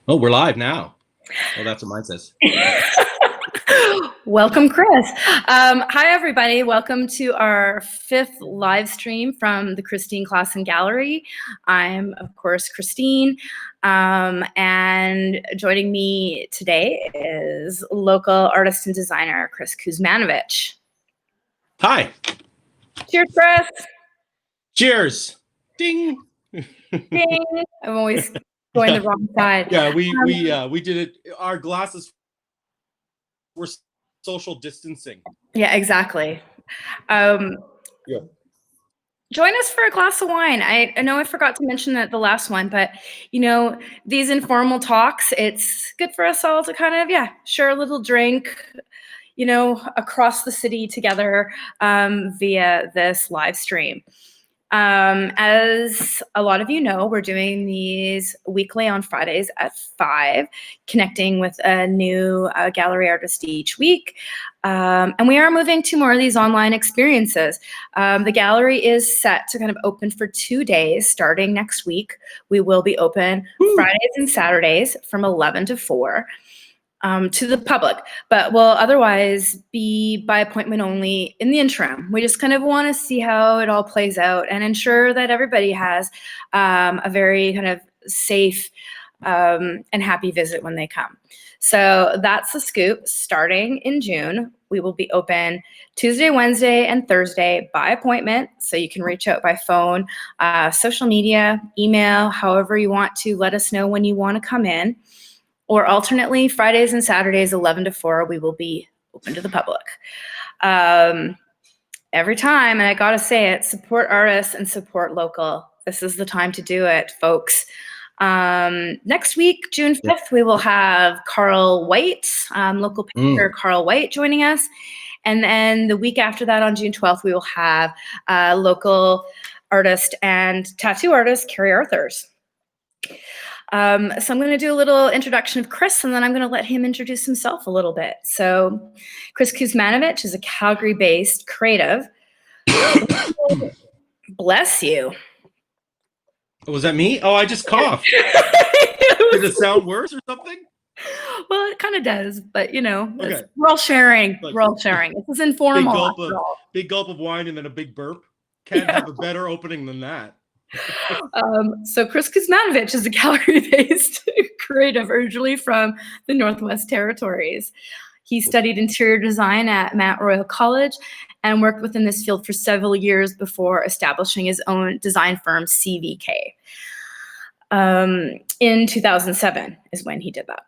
Oh, we're live now. Oh, that's what mine says. Welcome, Chris. Hi, everybody. Welcome to our fifth live stream from the Christine Class and Gallery. I'm, of course, Christine, and joining me today is local artist and designer Chris Kuzmanovich. Hi. Cheers, Chris. Cheers. Ding. Ding. I'm always going the wrong side. Yeah, we did it. Our glasses were social distancing. Yeah, exactly. Yeah. Join us for a glass of wine. I know I forgot to mention that the last one, but these informal talks, it's good for us all to kind of, share a little drink, across the city together via this live stream. As a lot of you know, we're doing these weekly on Fridays at 5, connecting with a new gallery artist each week. And we are moving to more of these online experiences. The gallery is set to kind of open for 2 days starting next week. We will be open Fridays and Saturdays from 11 to 4. To the public, but will otherwise be by appointment only in the interim. We just kind of want to see how it all plays out and ensure that everybody has a very kind of safe and happy visit when they come. So that's the scoop. Starting in June, we will be open Tuesday, Wednesday, and Thursday by appointment. So you can reach out by phone, social media, email, however you want to let us know when you want to come in. Or alternately, Fridays and Saturdays, 11 to 4, we will be open to the public. Every time, and I gotta say it, support artists and support local. This is the time to do it, folks. Next week, June 5th, we will have Carl White, local painter Carl White joining us. And then the week after that, on June 12th, we will have local artist and tattoo artist, Carrie Arthurs. So I'm going to do a little introduction of Chris, and then I'm going to let him introduce himself a little bit. So Chris Kuzmanovich is a Calgary-based creative. Bless you. Was that me? Oh, I just coughed. Did it sound worse or something? Well, it kind of does, but Okay. we're all sharing. We're all sharing. This is informal. Big gulp of wine and then a big burp. Can't have a better opening than that. So Chris Kuzmanovich is a Calgary-based creative, originally from the Northwest Territories. He studied interior design at Mount Royal College and worked within this field for several years before establishing his own design firm, CVK. In 2007 is when he did that.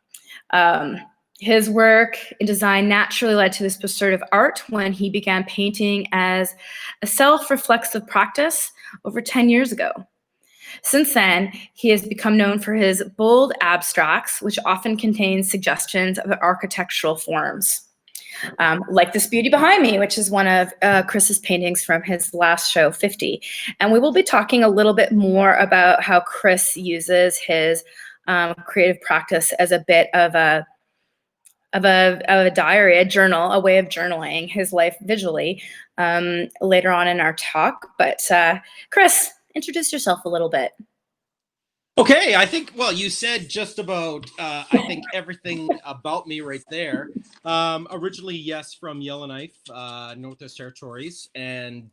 His work in design naturally led to this pursuit of art when he began painting as a self-reflexive practice over 10 years ago. Since then, he has become known for his bold abstracts, which often contain suggestions of architectural forms. Like this beauty behind me, which is one of Chris's paintings from his last show, 50. And we will be talking a little bit more about how Chris uses his creative practice as a bit of a diary, a journal, a way of journaling his life visually later on in our talk. But Chris, introduce yourself a little bit. Okay, I think, well, you said just about, I think, everything about me right there. Originally, yes, from Yellowknife, Northwest Territories, and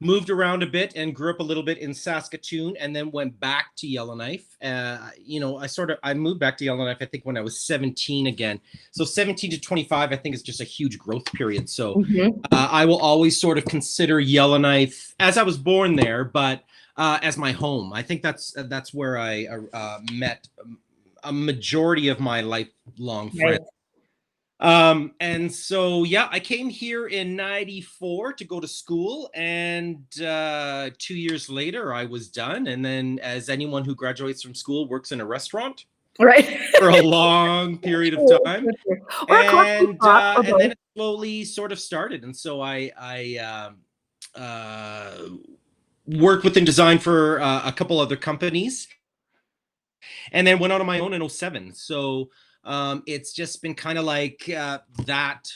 moved around a bit and grew up a little bit in Saskatoon, and then went back to Yellowknife. I moved back to Yellowknife, I think, when I was 17 again. So 17 to 25, I think, is just a huge growth period. So I will always sort of consider Yellowknife, as I was born there, but as my home. I think that's where I met a majority of my lifelong friends. And so, yeah, I came here in 94 to go to school, and 2 years later I was done. And then, as anyone who graduates from school works in a restaurant, right, for a long period of time, and then it slowly sort of started. And so I worked within design for a couple other companies, and then went out on my own in 07. So It's just been kind of like that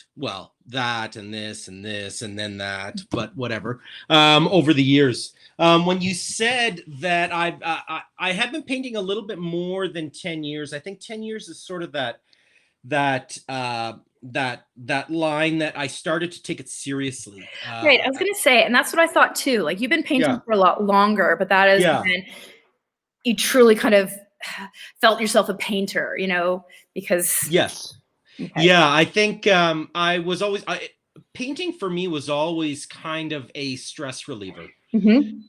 and this and this and then that, but whatever. Over the years, when you said that I have been painting a little bit more than 10 years, I think 10 years is sort of that line that I started to take it seriously. Right. I was going to say, and that's what I thought too. Like you've been painting Yeah, for a lot longer, but that is yeah, when you truly kind of felt yourself a painter, because, yes. okay. Yeah, I think painting for me was always kind of a stress reliever. Mm-hmm.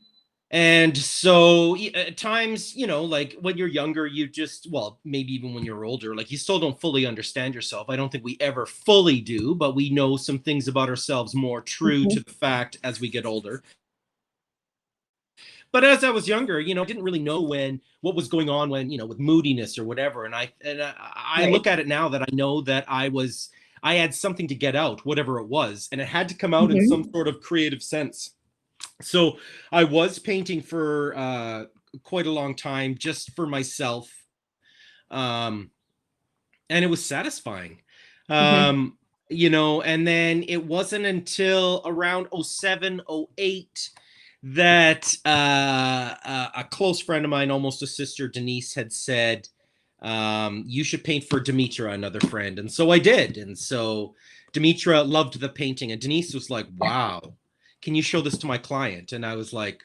And so at times, like when you're younger, well, maybe even when you're older, like you still don't fully understand yourself. I don't think we ever fully do, but we know some things about ourselves more true Mm-hmm. to the fact as we get older. But as I was younger, I didn't really know what was going on with moodiness or whatever. And I Right. look at it now that I know that I had something to get out, whatever it was, and it had to come out in some Mm-hmm. sort of creative sense. So I was painting for quite a long time just for myself. Um, and it was satisfying. Mm-hmm. And then it wasn't until around 07, 08 that a close friend of mine, almost a sister, Denise, had said, you should paint for Demetra, another friend. And so I did. And so Demetra loved the painting. And Denise was like, wow, can you show this to my client? And I was like,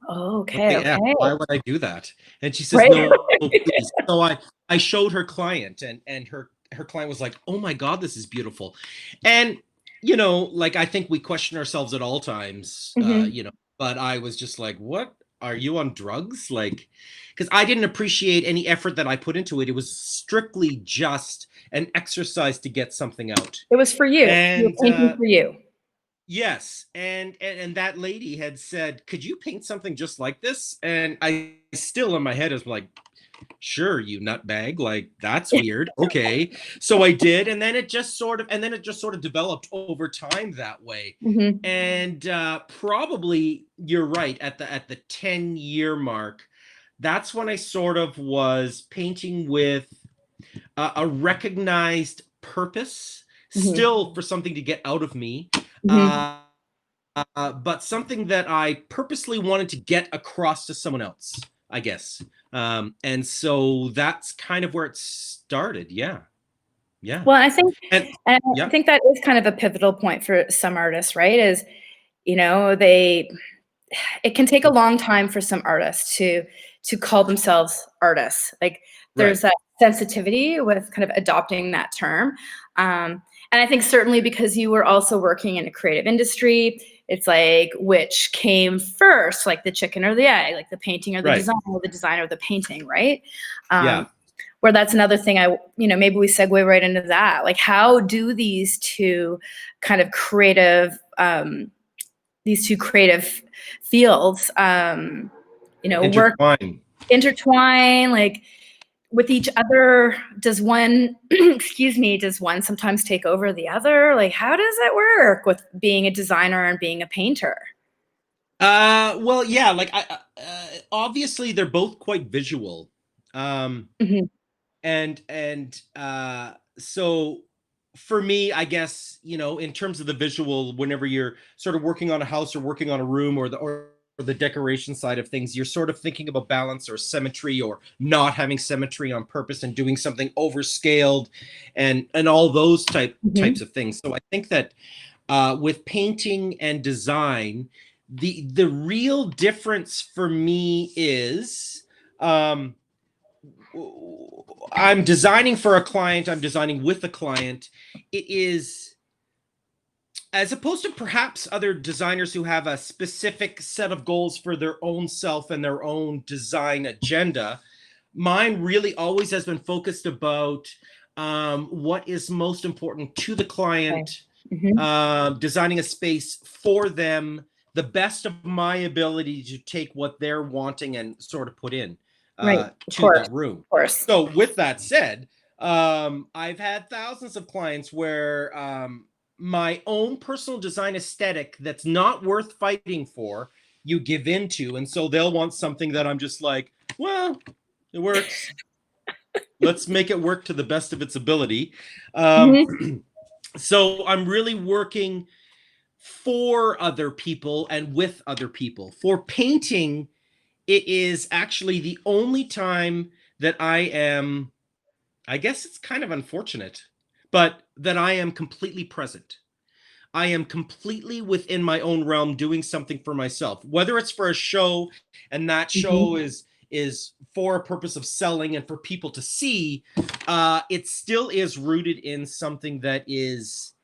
Oh, what okay. the F? Okay. Why would I do that? And she says, Right. no, please. So I showed her client, and her client was like, oh my God, this is beautiful. And, like I think we question ourselves at all times, Mm-hmm. but I was just like, what? Are you on drugs? Like, because I didn't appreciate any effort that I put into it. It was strictly just an exercise to get something out. It was for you. You And were painting for you. yes, and that lady had said, "Could you paint something just like this?" And I still in my head is like, "Sure, you nutbag. Like that's weird. Okay." So I did, and then it just sort of developed over time that way. Mm-hmm. And probably you're right at the 10-year mark. That's when I sort of was painting with a recognized purpose, Mm-hmm. still for something to get out of me. Mm-hmm. Uh, but something that I purposely wanted to get across to someone else, I guess. And so that's kind of where it started. Yeah. Yeah. Well, And and I yeah. think that is kind of a pivotal point for some artists, right? Is, they it can take a long time for some artists to call themselves artists. Like Right. there's that sensitivity with kind of adopting that term. And I think certainly because you were also working in a creative industry, it's like which came first, like the chicken or the egg, like the painting or Right. the design or the painting, right? Um, Yeah. where that's another thing maybe we segue right into that. Like how do these two creative fields work, Intertwine. intertwine, like with each other? Does one does one sometimes take over the other? Like how does it work with being a designer and being a painter? Well, yeah, like obviously they're both quite visual. Mhm. And so for me, I guess, in terms of the visual, whenever you're sort of working on a house or working on a room or the decoration side of things, you're sort of thinking about balance or symmetry or not having symmetry on purpose and doing something overscaled and all those types Mhm. of things. So I think that with painting and design, the real difference for me is um, I'm designing for a client, I'm designing with a client. It is, as opposed to perhaps other designers who have a specific set of goals for their own self and their own design agenda, mine really always has been focused about what is most important to the Okay. client, Mhm. designing a space for them, the best of my ability to take what they're wanting and sort of put in Right. Of to course. that room. Of course. So, with that said, I've had thousands of clients where my own personal design aesthetic that's not worth fighting for, you give into. And so they'll want something that I'm just like, well, it works. let's make it work to the best of its ability. Mhm. So I'm really working for other people and with other people. For painting, it is actually the only time that I am, I guess it's kind of unfortunate, but that I am completely present. I am completely within my own realm doing something for myself, whether it's for a show and that show Mhm. is for a purpose of selling and for people to see. It still is rooted in something that is,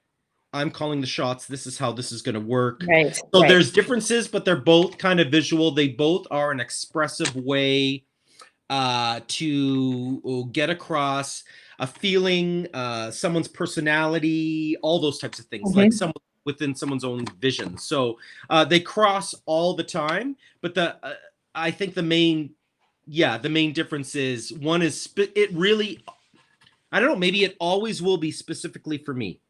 I'm calling the shots. This is how this is going to work. Right, So right. there's differences, but they're both kind of visual. They both are an expressive way to get across a feeling, someone's personality, all those types of things, like Mhm. someone within someone's own vision. So they cross all the time, but I think the main difference is one is it really, I don't know, maybe it always will be specifically for me,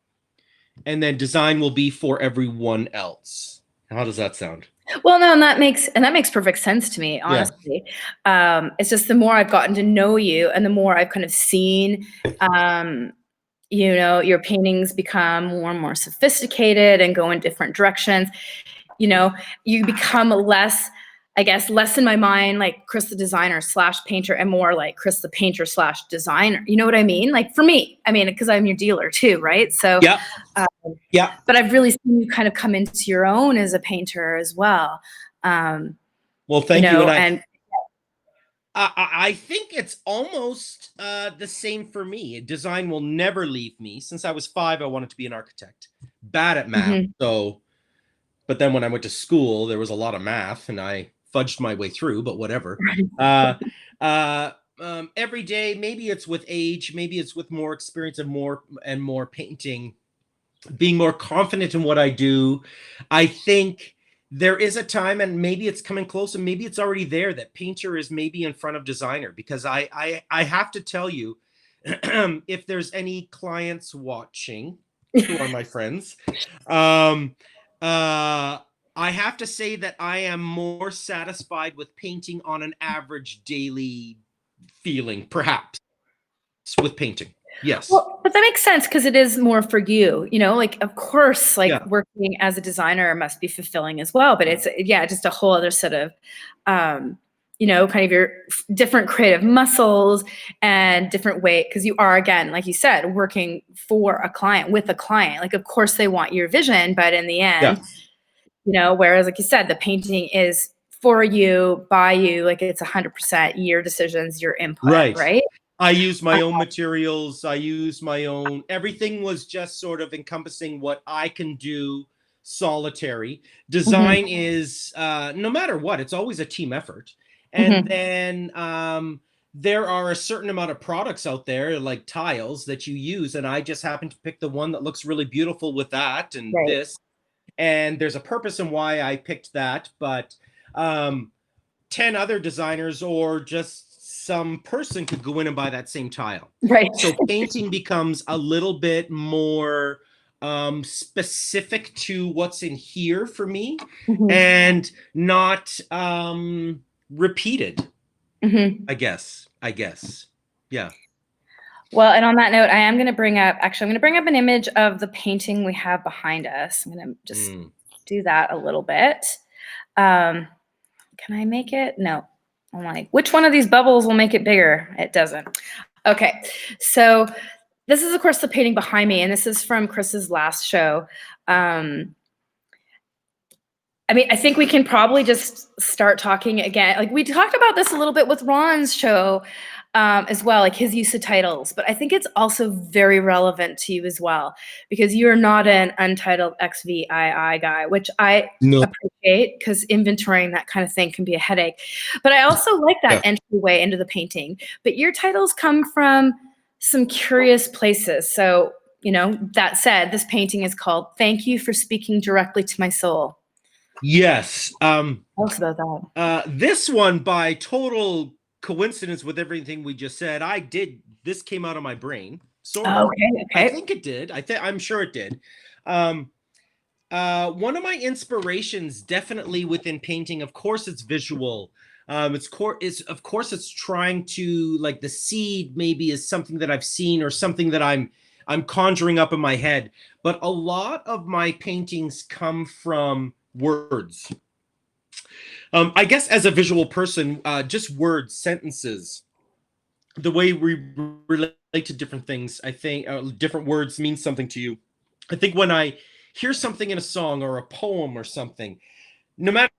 and then design will be for everyone else. How does that sound? Well, no, and that makes perfect sense to me, Yeah. honestly. It's just the more I've gotten to know you and the more I've kind of seen, um, your paintings become more and more sophisticated and go in different directions. You know, you become less, I guess, less in my mind like Chris the designer slash painter and more like Chris the painter slash designer. You know what I mean? Like for me, I mean, because I'm your dealer too, right? So, Yeah. uh, Yeah. but I've really seen you kind of come into your own as a painter as well. Um, Well, thank you. And and I think it's almost the same for me. Design will never leave me. Since I was 5, I wanted to be an architect. Bad at math, mhm. so. But then when I went to school, there was a lot of math, and I fudged my way through. But whatever. Uh, every day, maybe it's with age, maybe it's with more experience and more painting, being more confident in what I do. I think there is a time, and maybe it's coming close, and maybe it's already there, that painter is maybe in front of designer. Because I have to tell you, if there's any clients watching who are my friends, um, uh, I have to say that I am more satisfied with painting on an average daily feeling, perhaps, with painting. Yes. Well, but that makes sense because it is more for you, like, of course, like, Yeah. working as a designer must be fulfilling as well, but it's yeah, just a whole other set of, kind of your different creative muscles and different way because you are, again, like you said, working for a client, with a client. Like, of course, they want your vision, but in the Yeah. end, whereas, like you said, the painting is for you, by you, like, it's 100% your decisions, your input, Right. right? I use my own materials. I use my own, everything was just sort of encompassing what I can do solitary. Mhm, Design is, no matter what, it's always a team effort. And mhm, then there are a certain amount of products out there, like tiles, that you use. And I just happen to pick the one that looks really beautiful with that and right, this. And there's a purpose in why I picked that. But um, 10 other designers or just some person could go in and buy that same tile. right. So painting becomes a little bit more specific to what's in here for me, Mhm. and not repeated, Mhm. I guess. Yeah. Well, and on that note, I'm gonna bring up an image of the painting we have behind us. I'm gonna just Mm. do that a little bit. Um, can I make it? No. I'm like, which one of these bubbles will make it bigger? It doesn't. Okay. So this is, of course, the painting behind me, and this is from Chris's last show. Um, I mean, I think we can probably just start talking again. Like, we talked about this a little bit with Ron's show, as well, like his use of titles. But I think it's also very relevant to you as well because you're not an untitled XVII guy, which I No. appreciate because inventorying that kind of thing can be a headache. But I also like that Yeah. entryway into the painting. But your titles come from some curious places. So, that said, this painting is called "Thank You for Speaking Directly to My Soul." Yes. Tell us about that. This one, by total coincidence with everything we just said, this came out of my brain, sort Oh, of. okay, I okay. think it did. I'm sure it did. Um, one of my inspirations, definitely within painting, of course, it's visual. It's of course it's trying to, like, the seed maybe is something that I've seen or something that I'm conjuring up in my head. But a lot of my paintings come from words. I guess as a visual person, just words, sentences, the way we relate to different things. I think different words mean something to you. I think when I hear something in a song or a poem or something, no matter,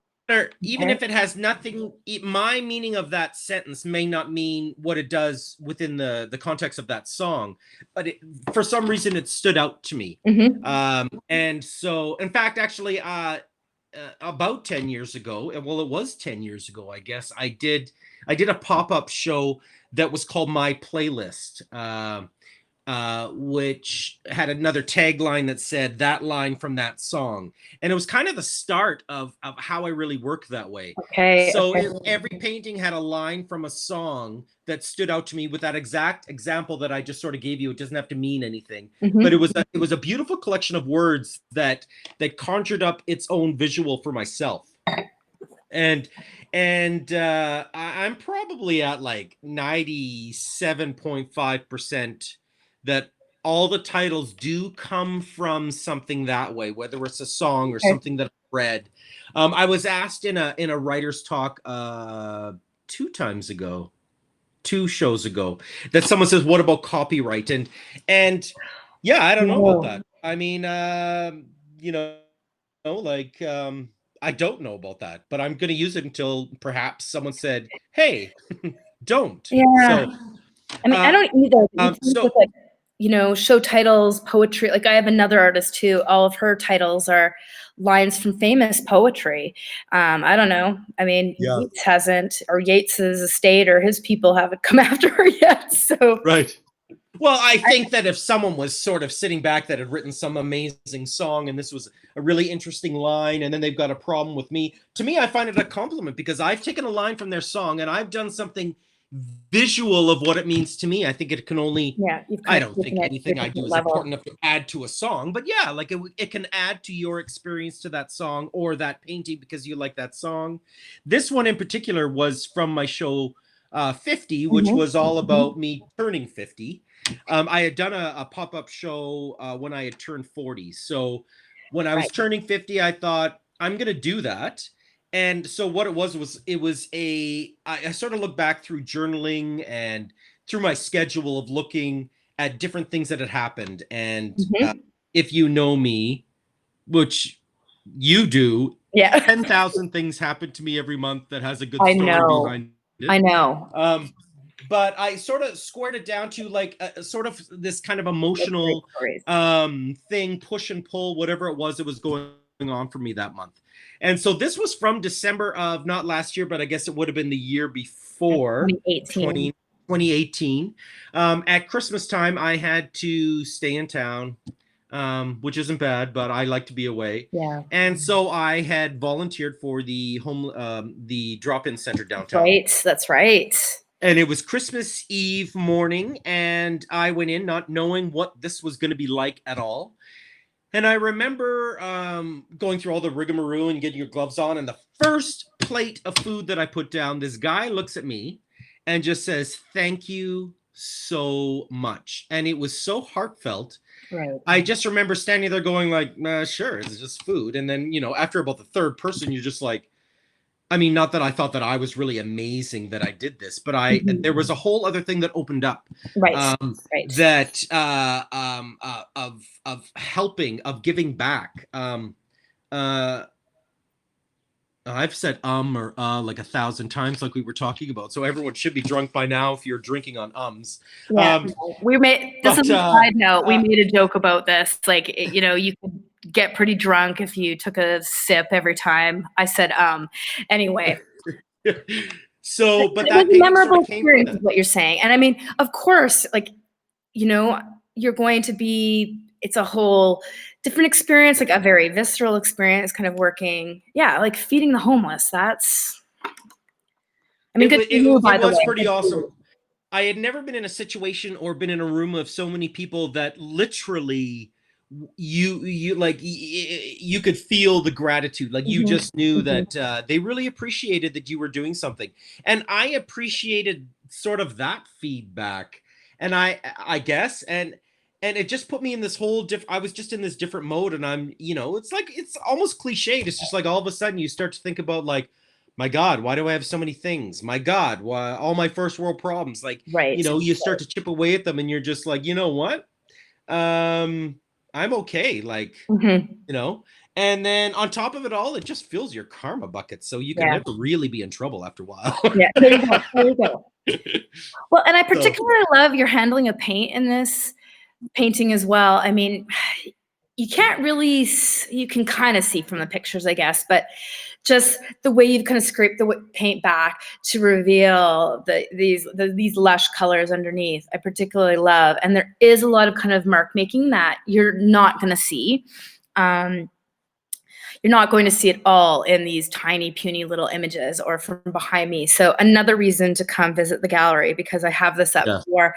even Okay. if it has nothing, my meaning of that sentence may not mean what it does within the context of that song, but for some reason it stood out to me. Mm-hmm. And so, in fact, actually, about 10 years ago, well, it was 10 years ago, I guess, I did a pop-up show that was called My Playlist. Which had another tagline that said that line from that song. And it was kind of the start of how I really work that way. Okay. So Okay. every painting had a line from a song that stood out to me with that exact example that I just sort of gave you. It doesn't have to mean anything, but Mm-hmm. it was a beautiful collection of words that conjured up its own visual for myself. And I'm probably at like 97.5% that all the titles do come from something that way, whether it's a song or Okay. something that I read. I was asked in a writer's talk two times ago, 2 shows ago, that someone says, "What about copyright?" And yeah, I don't know about No. that. I mean, like, I don't know about that, but I'm going to use it until perhaps someone said, "Hey, don't." Yeah. So, I mean, I uh, don't either. You'd think with so like, show titles, poetry. Like I have another artist too. All of her titles are lines from famous poetry. I don't know. I mean, yeah, Yeats hasn't, or Yeats's estate or his people haven't come after her yet. So right. Well, I I, think that if someone was sort of sitting back that had written some amazing song and this was a really interesting line, and then they've got a problem with me, to me, I find it a compliment because I've taken a line from their song and I've done something visual of what it means to me. I think it can only, yeah, you've I kind of don't taken think it to a anything I do different is important level. enough to add to a song, but yeah, like it can add to your experience to that song or that painting because you like that song. This one in particular was from my show 50, which Hmm. was all about me turning 50. I had done a pop-up show when I had turned 40. So when I was Right. turning 50, I thought I'm gonna do that. And so what it was it was I sort of looked back through journaling and through my schedule of looking at different things that had happened. And Hmm. if you know me, which you do, Yeah. 10,000 things happen to me every month that has a good I story know. behind it. I know. Um, but I sort of squared it down to like a sort of this kind of Those great emotional stories. thing, push and pull, whatever it was going on for me that month. And so this was from December of not last year, but I guess it would have been the year At before, 2018. 2018. At Christmas time, I had to stay in town, which isn't bad, but I like to be away. Yeah. And so I had volunteered for the drop-in center downtown. Right. That's right. And it was Christmas Eve morning, and I went in not knowing what this was going to be like at all. And I remember going through all the rigmarole and getting your gloves on. And the first plate of food that I put down, this guy looks at me and just says, "Thank you so much." And it was so heartfelt. Right. I just remember standing there going like, sure, it's just food. And then, after about the third person, you're just like, I mean, not that I thought that I was really amazing that I did this, but there Mhm. was a whole other thing that opened up, Right. Right. that of helping, of giving back. Uh, I've said or like 1,000 times, like we were talking about. So everyone should be drunk by now if you're drinking on ums. Yeah. Um, No, we made this is but a side note. We uh, made a joke about this. Like, you could get pretty drunk if you took a sip every time I said anyway. so, but It was that a painting sort memorable of came from experience, is that. what you're saying. And I mean, of course, like, you know, you're going to be, it's a whole different experience, like a very visceral experience, kind of working, yeah, like feeding the homeless. That's, I mean, It good was for you, it by the was way. pretty Good for awesome. you. I had never been in a situation or been in a room of so many people that literally you like you could feel the gratitude, like you Mhm. just knew Mhm. that they really appreciated that you were doing something, and I appreciated sort of that feedback, and I guess, and it just put me in this whole different, I was just in this different mode, and I'm, it's like, it's almost cliched, it's just like all of a sudden you start to think about, like, my God, why do I have so many things? My God, why all my first world problems? Like, Right. you start to chip away at them, and you're just like, you know what? um I'm okay, like, Mhm. you know and then on top of it all, it just fills your karma bucket, so you can Yeah. never really be in trouble after a while. Yeah. There you go. There you go. Well, and I So particularly love your handling of paint in this painting as well. I mean, you can't really you can kind of see from the pictures, I guess, but just the way you've kind of scraped the paint back to reveal these lush colors underneath, I particularly love. And there is a lot of kind of mark making that you're not going to see. Um, you're not going to see it all in these tiny, puny little images or from behind me. So another reason to come visit the gallery, because I have this up yeah, for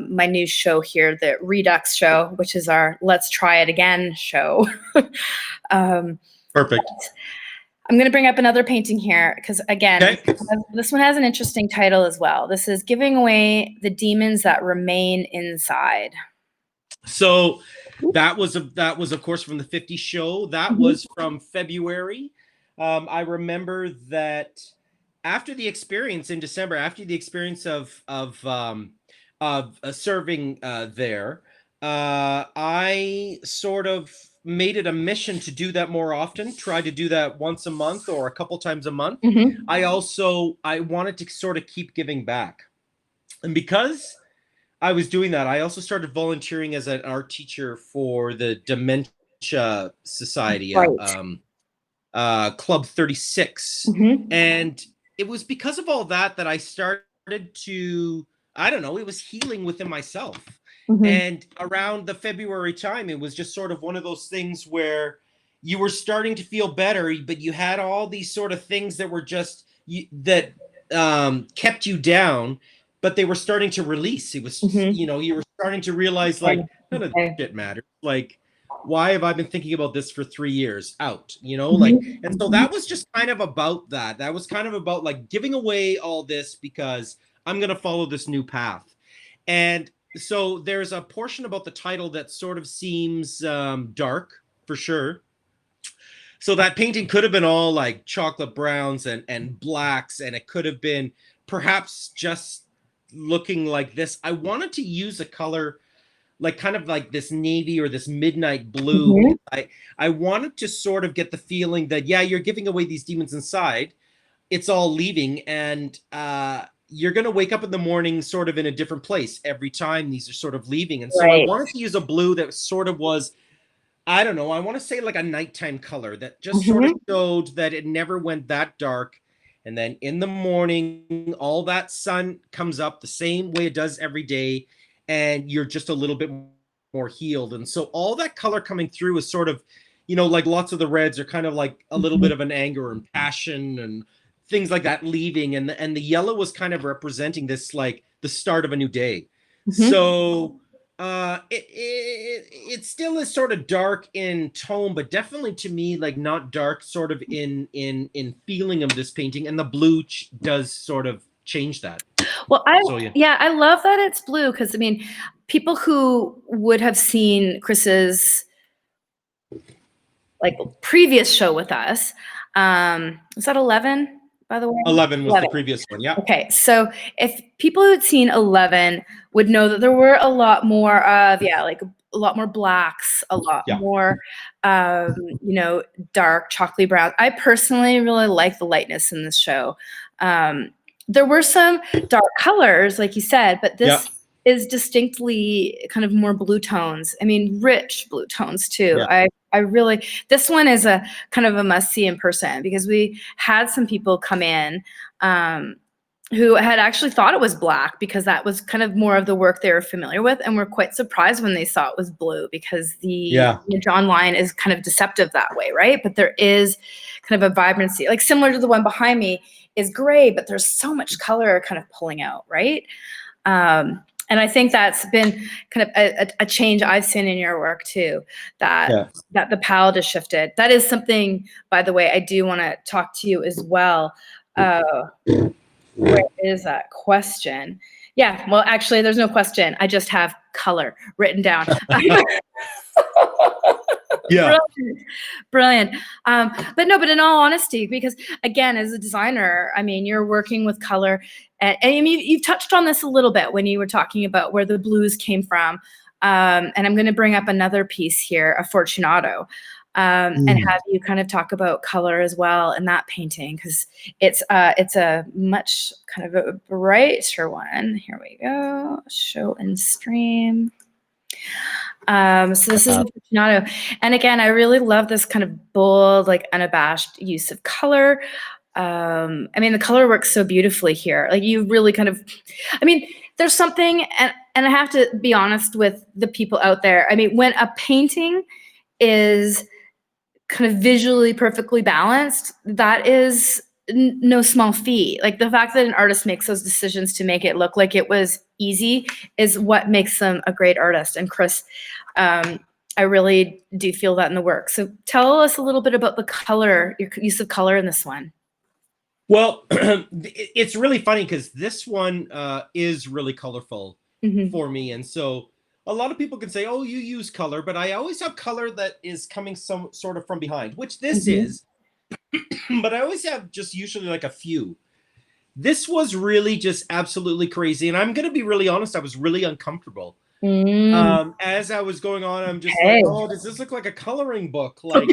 my new show here, the Redux show, which is our Let's Try It Again show. um, perfect. I'm going to bring up another painting here because, again, Okay, this one has an interesting title as well. This is Giving Away the Demons That Remain Inside. so that was of course from the 50 show. That Mhm. was from February. I remember that after the experience in December, after the experience of serving there, I sort of made it a mission to do that more often. Try to do that once a month or a couple times a month. Mhm. I wanted to sort of keep giving back, and because I was doing that, I also started volunteering as an art teacher for the Dementia Society, Right. Club 36. Mhm. And it was because of all that that I started to, I don't know, it was healing within myself. Mhm. And around the February time, it was just sort of one of those things where you were starting to feel better, but you had all these sort of things that were just that kept you down, but they were starting to release. It was, Mhm. you were starting to realize, like, none of Okay. this shit matters. Like, why have I been thinking about this for 3 years? Out, like, and so Mhm. that was just kind of about that. That was kind of about, like, giving away all this because I'm going to follow this new path. And so there's a portion about the title that sort of seems dark, for sure. So that painting could have been all like chocolate browns and blacks, and it could have been perhaps just looking like this. I wanted to use a color like kind of like this navy or this midnight blue, Mhm. because I wanted to sort of get the feeling that, yeah, you're giving away these demons inside, it's all leaving, and you're going to wake up in the morning sort of in a different place every time these are sort of leaving. And so I Right. wanted to use a blue that sort of was, I don't know, I want to say like a nighttime color that just sort of Mhm. showed that it never went that dark. And then in the morning, all that sun comes up the same way it does every day, and you're just a little bit more healed. And so all that color coming through is sort of, like lots of the reds are kind of like a little bit Mhm. of an anger and passion and things like that leaving. And the yellow was kind of representing this, like the start of a new day. Mhm. So it still is sort of dark in tone, but definitely to me, like, not dark sort of in feeling of this painting, and the blue does sort of change that. Well, So yeah. yeah, I love that it's blue because I mean, people who would have seen Chris's like previous show with us, is that 11, by the way? 11 was the 11. previous one. Yeah. Okay, so if people who had seen 11 would know that there were a lot more of, yeah, like a lot more blacks, a lot Yeah. more, you know, dark chocolatey brown. I personally really like the lightness in this show. There were some dark colors, like you said, but Yeah. this is distinctly kind of more blue tones. I mean, rich blue tones too. Yeah. I really, this one is a kind of a must see in person because we had some people come in who had actually thought it was black because that was kind of more of the work they were familiar with, and were quite surprised when they saw it was blue because the Yeah. image online is kind of deceptive that way, right? But there is kind of a vibrancy, like similar to the one behind me is gray, but there's so much color kind of pulling out, right? And I think that's been kind of a change I've seen in your work too, that the palette has shifted. That is something, by the way, I do want to talk to you as well. Where is that question? Yeah, well, actually, there's no question. I just have color written down. Yeah. Brilliant. But in all honesty, because again, as a designer, I mean, you're working with color, and I mean, you've touched on this a little bit when you were talking about where the blues came from. And I'm going to bring up another piece here, a Fortunato, and have you kind of talk about color as well in that painting, because it's a much kind of a brighter one. Here we go. Show and stream. So this is the Fortunato. And again, I really love this kind of bold, like unabashed use of color. I mean, the color works so beautifully here. Like you really kind of, I mean, there's something, and I have to be honest with the people out there. I mean, when a painting is kind of visually perfectly balanced, that is no small feat. Like the fact that an artist makes those decisions to make it look like it was easy is what makes them a great artist. And Chris, I really do feel that in the work. So tell us a little bit about the color, your use of color in this one. Well, it's really funny because this one is really colorful for me. And so a lot of people can say, oh, you use color, but I always have color that is coming some sort of from behind, which this is. But I always have just usually like a few. This was really just absolutely crazy. And I'm going to be really honest, I was really uncomfortable. As I was going on, I'm just like, oh, does this look like a coloring book? Like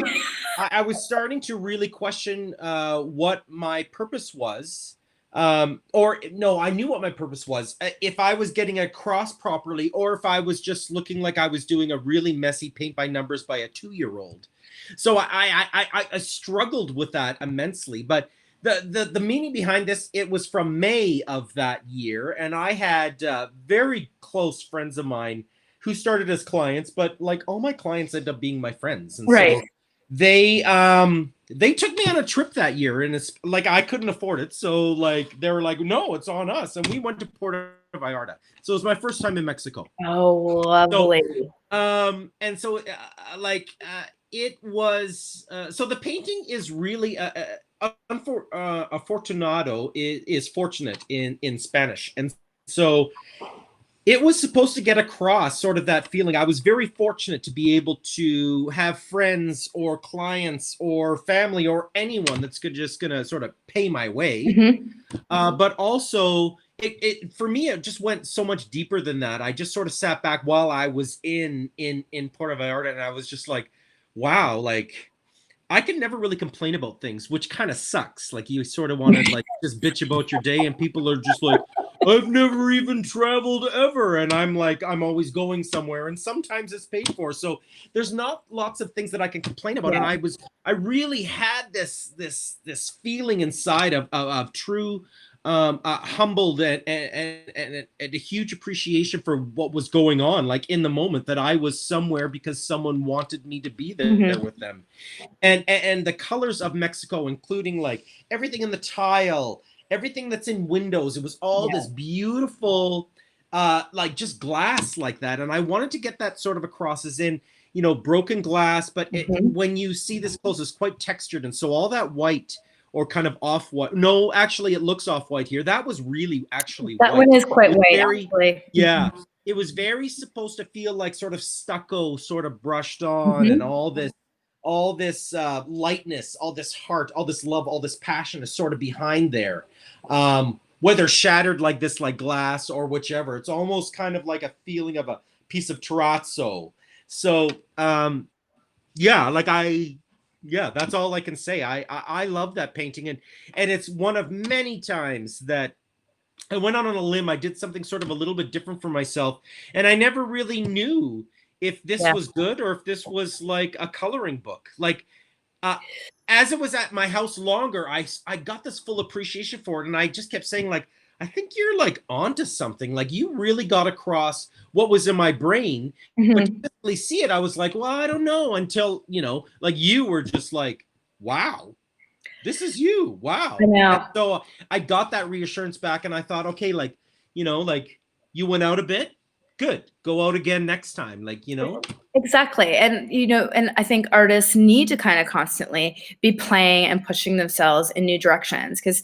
I was starting to really question what my purpose was. Or no, I knew what my purpose was. If I was getting across properly, or if I was just looking like I was doing a really messy paint by numbers by a 2-year-old. So I struggled with that immensely. But the meaning behind this, it was from May of that year, and I had very close friends of mine who started as clients, but like all my clients ended up being my friends, and so they took me on a trip that year, and it's like I couldn't afford it, so like they were like, no, it's on us, and we went to Puerto Vallarta. So it was my first time in Mexico. Oh, lovely. So, and so it was so the painting is really a Fortunato is fortunate in Spanish, and so it was supposed to get across sort of that feeling. I was very fortunate to be able to have friends or clients or family or anyone that's just gonna sort of pay my way, but also it for me it just went so much deeper than that. I just sort of sat back while I was in Puerto Vallarta, and I was just like, wow, like I can never really complain about things, which kind of sucks. Like you sort of want to like just bitch about your day, and people are just like, I've never even traveled ever, and I'm like, I'm always going somewhere, and sometimes it's paid for. So there's not lots of things that I can complain about. And I really had this feeling inside of true humbled and a huge appreciation for what was going on, like in the moment, that I was somewhere because someone wanted me to be there with them. And the colors of Mexico, including like everything in the tile, everything that's in windows, it was all this beautiful like just glass like that. And I wanted to get that sort of across as in, you know, broken glass, but when you see this close, it's quite textured. And so all that white or kind of off-white. No, actually, it looks off-white here. That was really actually that white. one is quite white, actually. Yeah, it was very supposed to feel like sort of stucco, sort of brushed on, and all this lightness, all this heart, all this love, all this passion is sort of behind there. Whether shattered like this, like glass or whichever, it's almost kind of like a feeling of a piece of terrazzo. So, yeah, like that's all I can say. I love that painting, and it's one of many times that I went out on a limb. I did something sort of a little bit different for myself, and I never really knew if this was good or if this was like a coloring book. Like as it was at my house longer, I got this full appreciation for it, and I just kept saying like, I think you're like onto something. Like you really got across what was in my brain. But to really see it, I was like, well, I don't know, until, you know, like you were just like, wow, this is you. Wow. I know. And so I got that reassurance back, and I thought, okay, like, you know, like you went out a bit, good, go out again next time, like, you know. Exactly. And, you know, and I think artists need to kind of constantly be playing and pushing themselves in new directions because,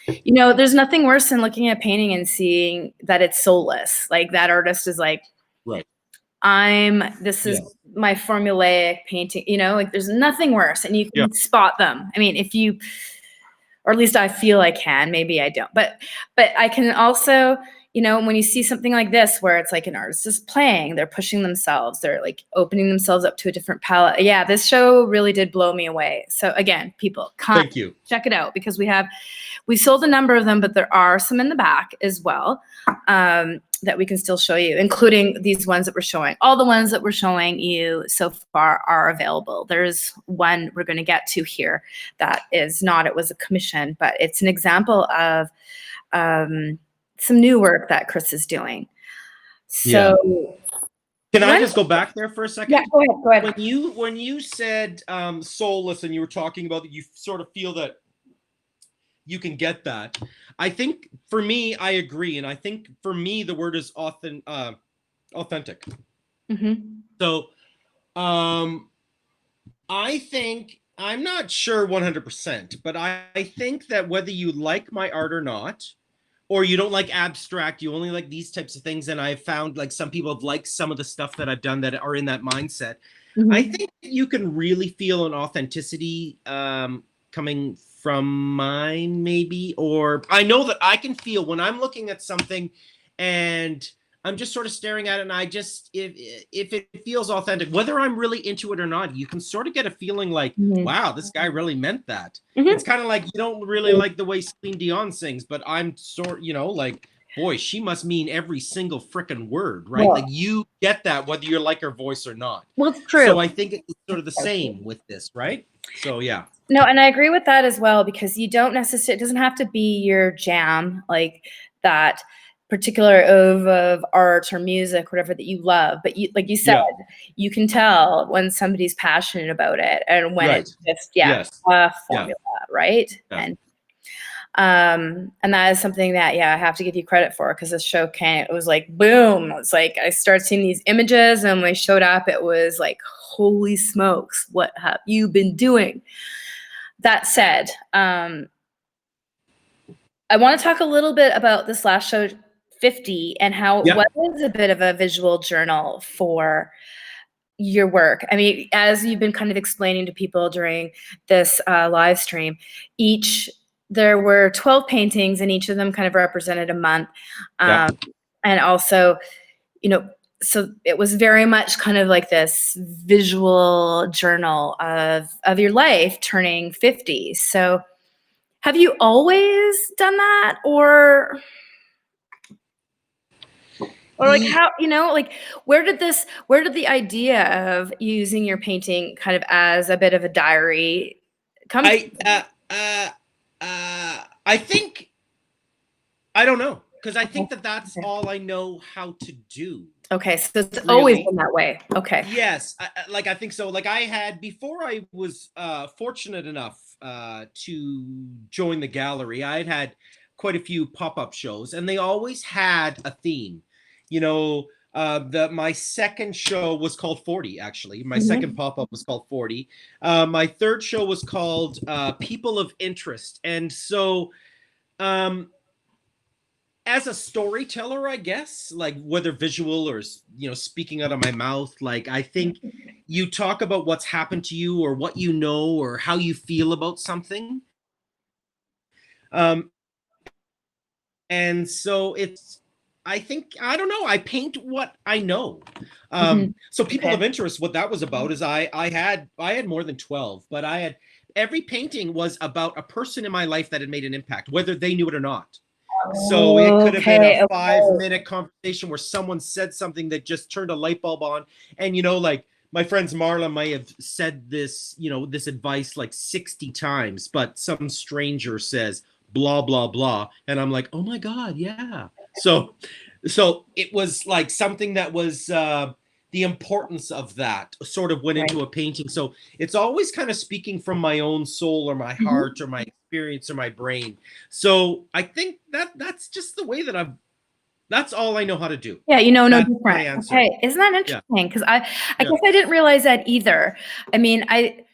you know, there's nothing worse than looking at painting and seeing that it's soulless. Like that artist is like, Right. this is Yeah. my formulaic painting, you know, like there's nothing worse and you can spot them. I mean, if you, or at least I feel I can, maybe I don't, but I can also, you know, when you see something like this, where it's like an artist is playing, they're pushing themselves, they're like opening themselves up to a different palette. Yeah, this show really did blow me away. So again, people, Thank you. Check it out because we sold a number of them, but there are some in the back as well that we can still show you, including these ones that we're showing. All the ones that we're showing you so far are available. There's one we're going to get to here that is not, it was a commission, but it's an example of some new work that Chris is doing. So can I just go back there for a second? Yeah, go ahead. When you said soulless and you were talking about that you sort of feel that you can get that. I think for me, I agree. And I think for me, the word is authentic. Mm-hmm. So I think, I'm not sure 100%, but I think that whether you like my art or not, or you don't like abstract, you only like these types of things. And I've found like some people have liked some of the stuff that I've done that are in that mindset. Mm-hmm. I think you can really feel an authenticity coming from mine, maybe, or I know that I can feel when I'm looking at something and I'm just sort of staring at it, and I just, if it feels authentic, whether I'm really into it or not, you can sort of get a feeling like, wow, this guy really meant that. It's kind of like you don't really like the way Celine Dion sings, but I'm you know, like, boy, she must mean every single freaking word, right? Yeah. Like you get that whether you like her voice or not. Well, it's true. So I think it's sort of the same with this, right? So yeah. No, and I agree with that as well, because you don't necessarily, it doesn't have to be your jam, like that particular of art or music, whatever that you love. But you, like you said, you can tell when somebody's passionate about it and when it's just a formula, right? Yeah. And that is something that I have to give you credit for, because this show it was like boom. It's like I started seeing these images, and when I showed up, it was like, holy smokes, what have you been doing? That said, I want to talk a little bit about this last show, 50, and how it was a bit of a visual journal for your work. I mean, as you've been kind of explaining to people during this live stream, there were 12 paintings, and each of them kind of represented a month. And also, you know, so it was very much kind of like this visual journal of your life turning 50. So have you always done that, or like how, you know, like where did the idea of using your painting kind of as a bit of a diary come from? I think, I don't know, because I think that's all I know how to do. Okay, so it's always been that way. Okay. Yes, I think so. Like I had, before I was fortunate enough to join the gallery, I had quite a few pop-up shows, and they always had a theme. You know, my second show was called 40, actually. My second pop-up was called 40. My third show was called People of Interest. And so as a storyteller, I guess, like whether visual or, you know, speaking out of my mouth, like I think you talk about what's happened to you or what you know or how you feel about something. And so it's, I think, I don't know, I paint what I know. So People of Interest, what that was about is I had more than 12, but every painting was about a person in my life that had made an impact, whether they knew it or not. So it could have been a 5-minute conversation where someone said something that just turned a light bulb on. And, you know, like my friends Marla might have said this, you know, this advice like 60 times, but some stranger says blah, blah, blah. And I'm like, oh my God, yeah. So it was like something that was the importance of that sort of went into a painting. So it's always kind of speaking from my own soul or my heart or my experience or my brain. So I think that's just the way that I've That's all I know how to do. Yeah, no That's my different. answer. Okay, isn't that Yeah. interesting? Because I guess I didn't realize that either. I mean, I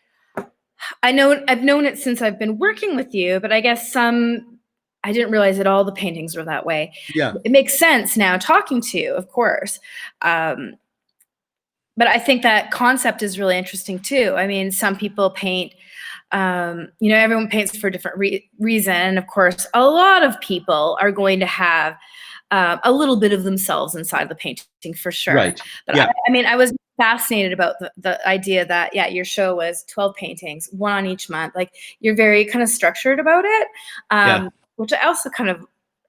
know I've known it since I've been working with you, but I guess I didn't realize that all the paintings were that way. Yeah. It makes sense now talking to you, of course. But I think that concept is really interesting too. I mean, some people paint, everyone paints for a different reason. And of course, a lot of people are going to have a little bit of themselves inside the painting for sure. Right. But Yeah. I mean, I was fascinated about the idea that, your show was 12 paintings, one on each month. Like, you're very kind of structured about it, Yeah. which I also kind of,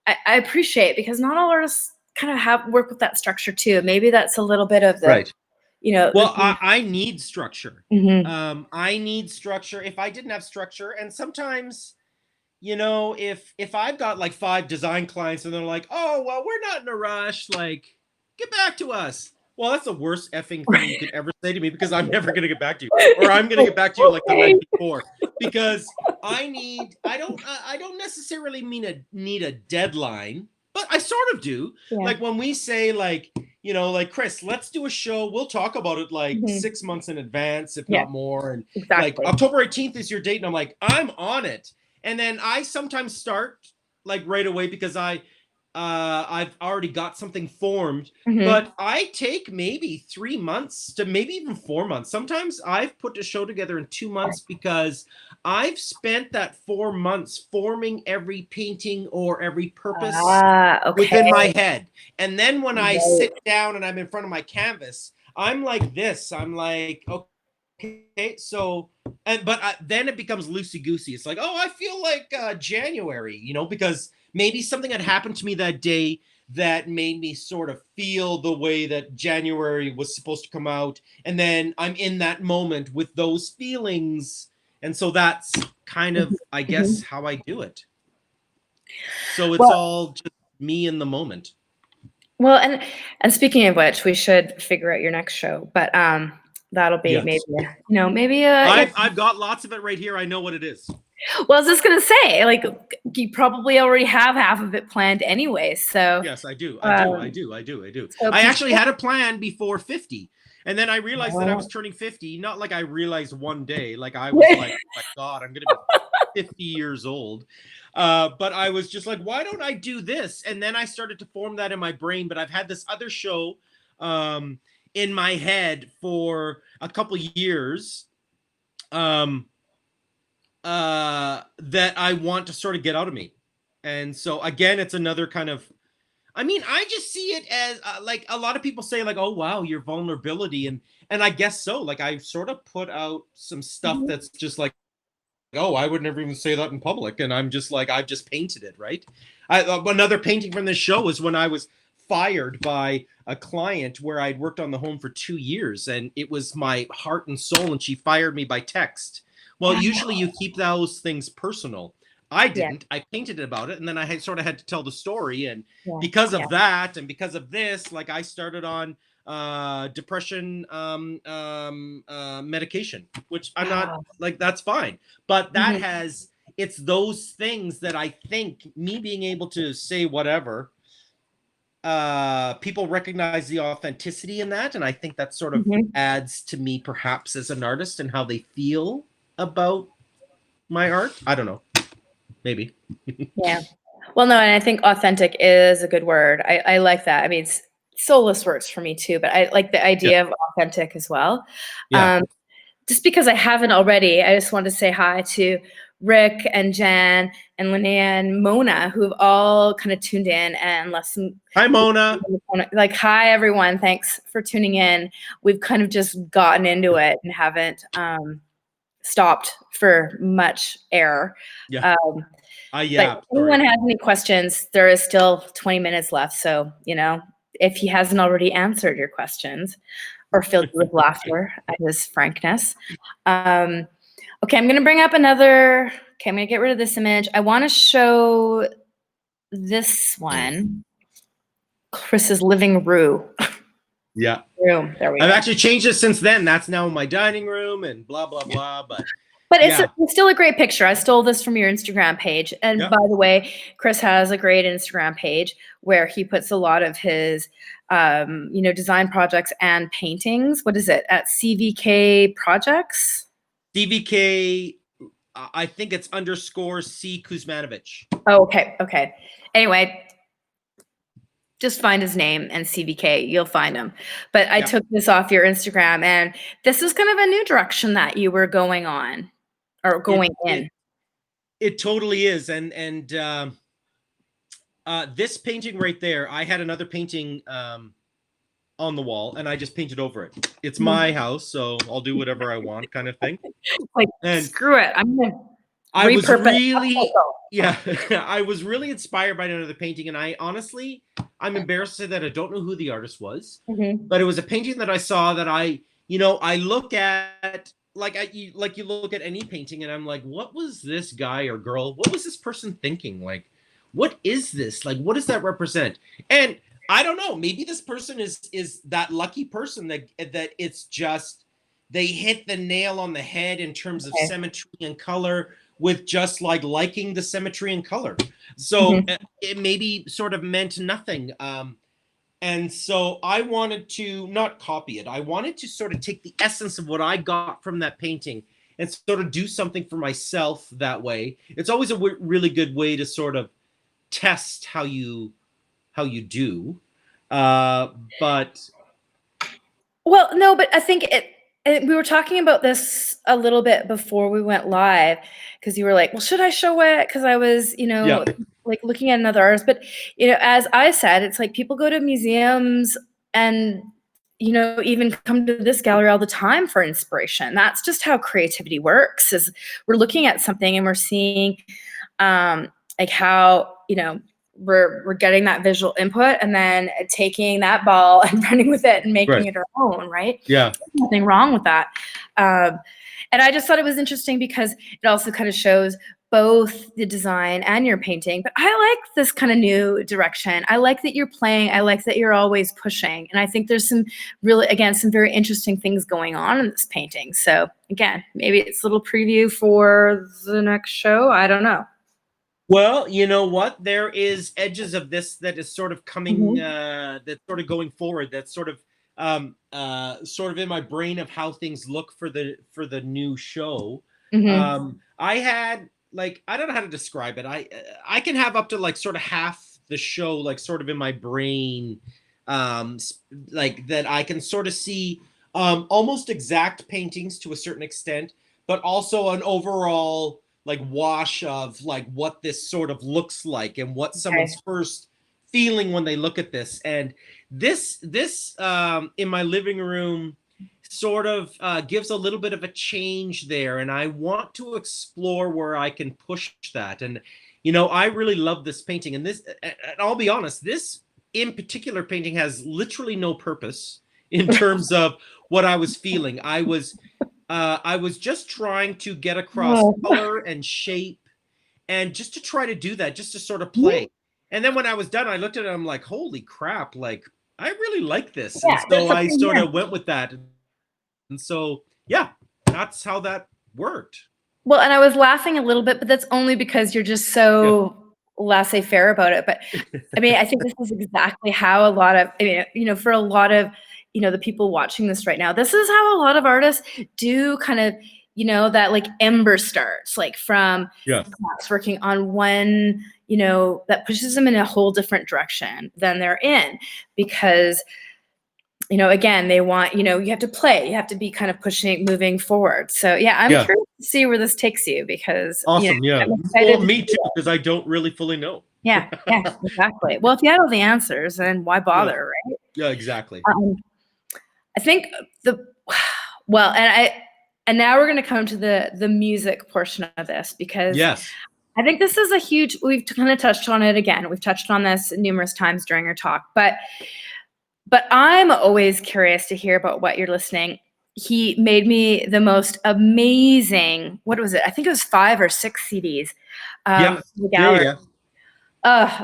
I appreciate, because not all artists kind of work with that structure too. Maybe that's a little bit of the, Right. Well, the, I need structure. Mhm. I need structure. If I didn't have structure, and sometimes, if I've got like 5 design clients and they're like, oh, well, we're not in a rush, like, get back to us. Well, that's the worst effing thing you could ever say to me, because I'm never going to get back to you, or I'm going to get back to you like the night before, because I don't necessarily need a deadline, but I sort of do. Yeah. Like, when we say, like, like, Chris, let's do a show. We'll talk about it like 6 months in advance, if not more. And like, October 18th is your date. And I'm like, I'm on it. And then I sometimes start like right away, because I've already got something formed, but I take maybe 3 months to maybe even 4 months. Sometimes I've put a show together in 2 months, because I've spent that 4 months forming every painting or every purpose within my head. And then when I sit down and I'm in front of my canvas, I'm like this. I'm like, okay, so, but then it becomes loosey-goosey. It's like, oh, I feel like January, because maybe something had happened to me that day that made me sort of feel the way that January was supposed to come out. And then I'm in that moment with those feelings. And so that's kind of, I guess, how I do it. So it's all just me in the moment. Well, and speaking of which, we should figure out your next show, but that'll be maybe I've got lots of it right here. I know what it is. Well, I was just gonna say, like, you probably already have half of it planned anyway. So yes, I do. I do. So I actually had a plan before 50. And then I realized that I was turning 50. Not like I realized one day. Like, I was like, oh my God, I'm going to be 50 years old. But I was just like, why don't I do this? And then I started to form that in my brain. But I've had this other show in my head for a couple years that I want to sort of get out of me. And so, again, it's another kind of, I mean, I just see it as like, a lot of people say, like, oh, wow, your vulnerability. And I guess so. Like, I sort of put out some stuff that's just like, oh, I would never even say that in public. And I'm just like, I've just painted it, right? Another painting from this show was when I was fired by a client where I'd worked on the home for 2 years. And it was my heart and soul. And she fired me by text. Well, usually you keep those things personal. I didn't. I painted about it, and then I had to tell the story. And because of that, and because of this, like, I started on depression medication, which I'm not like, that's fine. But that it's those things that I think, me being able to say whatever, people recognize the authenticity in that. And I think that sort of adds to me, perhaps, as an artist, and how they feel about my art. I don't know. Maybe. Yeah. Well, no, and I think authentic is a good word. I like that. I mean, soulless works for me too, but I like the idea of authentic as well. Just because I haven't already, I just want to say hi to Rick and Jan and Linnea and Mona, who have all kind of tuned in and left some. Hi, Mona. Like, hi, everyone. Thanks for tuning in. We've kind of just gotten into it and haven't stopped for much air. Yeah. But if anyone has any questions, there is still 20 minutes left. So, if he hasn't already answered your questions or filled you with laughter at his frankness. Okay, I'm going to bring up another. Okay, I'm going to get rid of this image. I want to show this one. Chris's living room. Yeah. Room. There we go. I've actually changed it since then. That's now my dining room and blah, blah, blah. But But it's still a great picture. I stole this from your Instagram page. And Yep. by the way, Chris has a great Instagram page where he puts a lot of his, design projects and paintings. What is it? At CVK Projects? CVK, I think it's _C Kuzmanovich. Oh, okay. Anyway, just find his name and CVK, you'll find him. But I took this off your Instagram, and this is kind of a new direction that you were going on or going in. It totally is. And this painting right there, I had another painting on the wall, and I just painted over it. It's my house, so I'll do whatever I want, kind of thing. Like, and screw it. I was really inspired by another painting, and I'm embarrassed to say that I don't know who the artist was, but it was a painting that I saw that I look at you look at any painting, and I'm like, what was this guy or girl? What was this person thinking? Like, what is this? Like, what does that represent? And I don't know. Maybe this person is that lucky person that it's just they hit the nail on the head in terms of symmetry and color, with just liking the symmetry and color. So it maybe sort of meant nothing. And so I wanted to not copy it. I wanted to sort of take the essence of what I got from that painting and sort of do something for myself that way. It's always a really good way to sort of test how you do. But I think we were talking about this a little bit before we went live, because you were like, well, should I show it? Because I was, like looking at another artist. But, as I said, it's like people go to museums and, even come to this gallery all the time for inspiration. That's just how creativity works, is we're looking at something and we're seeing like how, we're getting that visual input and then taking that ball and running with it and making it our own, right? Yeah. There's nothing wrong with that. And I just thought it was interesting because it also kind of shows both the design and your painting. But I like this kind of new direction. I like that you're playing. I like that you're always pushing. And I think there's some very interesting things going on in this painting. So again, maybe it's a little preview for the next show. I don't know. Well, you know what? There is edges of this that is sort of coming, that's sort of going forward. That's sort of in my brain of how things look for the new show. I had I don't know how to describe it. I can have up to sort of half the show sort of in my brain, that I can sort of see almost exact paintings to a certain extent, but also an overall wash of what this sort of looks like and what someone's first feeling when they look at this. And this in my living room sort of gives a little bit of a change there, and I want to explore where I can push that. And I really love this painting, and I'll be honest, this in particular painting has literally no purpose in terms of what I was feeling. I was just trying to get across color and shape, and just to try to do that, just to sort of play. And then when I was done, I looked at it and I'm like, holy crap, I really like this. And so I sort of went with that. And so, that's how that worked. Well, and I was laughing a little bit, but that's only because you're just so laissez-faire about it. But I mean, I think this is exactly how a lot of, for a lot of, the people watching this right now, this is how a lot of artists do kind of, that ember starts, from working on one, that pushes them in a whole different direction than they're in, because, again, they want, you have to play, you have to be kind of pushing, moving forward. So I'm curious to see where this takes you, because awesome. Well, me too, because I don't really fully know. Yeah, exactly. Well, if you had all the answers, then why bother, right? Yeah, exactly. I think and now we're going to come to the music portion of this, because I think this is a huge, we've kind of touched on it again. We've touched on this numerous times during our talk, but I'm always curious to hear about what you're listening. He made me the most amazing, what was it? I think it was 5 or 6 CDs. The gallery.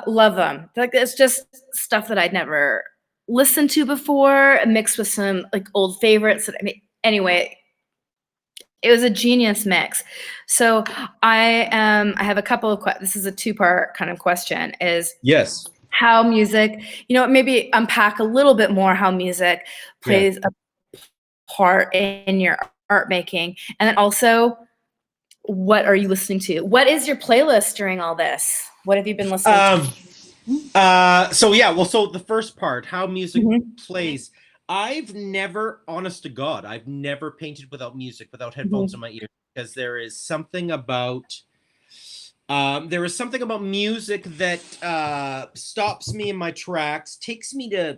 Love them. It's just stuff that I'd never listened to before, mixed with some old favorites. Anyway, It was a genius mix. So I have a couple of this is a two-part kind of question, is Yes. how music, maybe unpack a little bit more how music plays a part in your art making. And then also, what are you listening to? What is your playlist during all this? What have you been listening to? So the first part, how music plays. I've never, honest to God, I've never painted without music, without headphones in my ears, because there is something about music that stops me in my tracks, takes me to,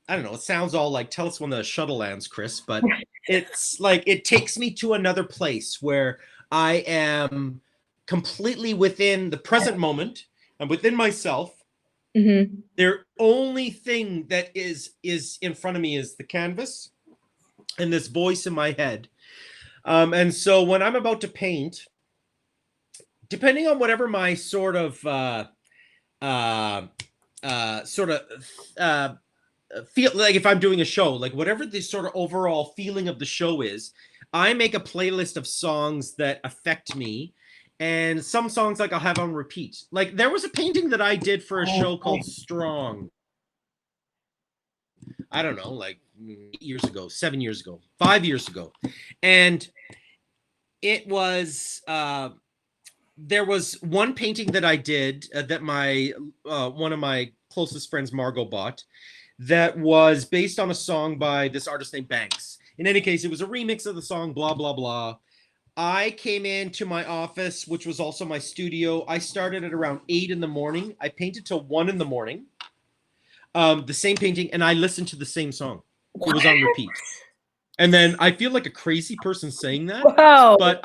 I don't know, it sounds all like, tell us when the shuttle lands, Chris, but it's like, it takes me to another place where I am completely within the present moment. I'm within myself. The only thing that is in front of me is the canvas and this voice in my head. And so when I'm about to paint, depending on whatever my sort of feel like, if I'm doing a show, like whatever the sort of overall feeling of the show is, I make a playlist of songs that affect me. And some songs, like, I'll have on repeat. Like, there was a painting that I did for a show called Strong. I don't know, like 8 years ago, 7 years ago, 5 years ago. And it was, there was one painting that I did that my, one of my closest friends, Margot, bought, that was based on a song by this artist named Banks. In any case, it was a remix of the song, blah, blah, blah. I came into my office, which was also my studio. I started at around 8 in the morning. I painted till 1 in the morning. The same painting, and I listened to the same song. It was on repeat. And then I feel like a crazy person saying that, but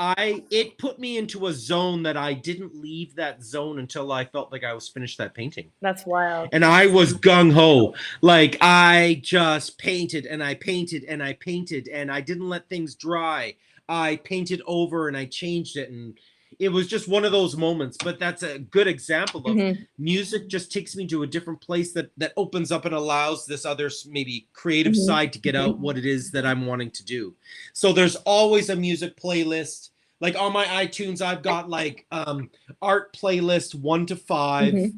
it put me into a zone that I didn't leave that zone until I felt like I was finished that painting. That's wild. And I was gung-ho. Like, I just painted and I painted and I painted, and I didn't let things dry. I painted over and I changed it, and it was just one of those moments. But that's a good example of music just takes me to a different place that opens up and allows this other maybe creative side to get out what it is that I'm wanting to do. So there's always a music playlist. Like on my iTunes, I've got like art playlist 1 to 5.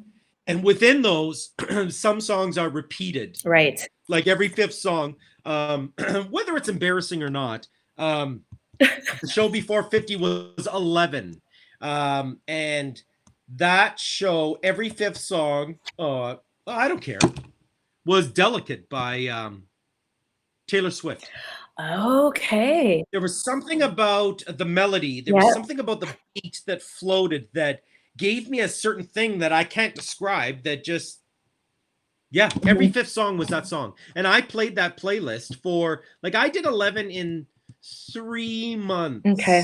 And within those, some songs are repeated. Right. Like every 5th song, whether it's embarrassing or not. The show before 50 was 11. And that show, every 5th song, I don't care, was Delicate by Taylor Swift. Okay. There was something about the melody. There was something about the beat that floated that gave me a certain thing that I can't describe, that just, every 5th song was that song. And I played that playlist for, like, I did 11 in 3 months. Okay.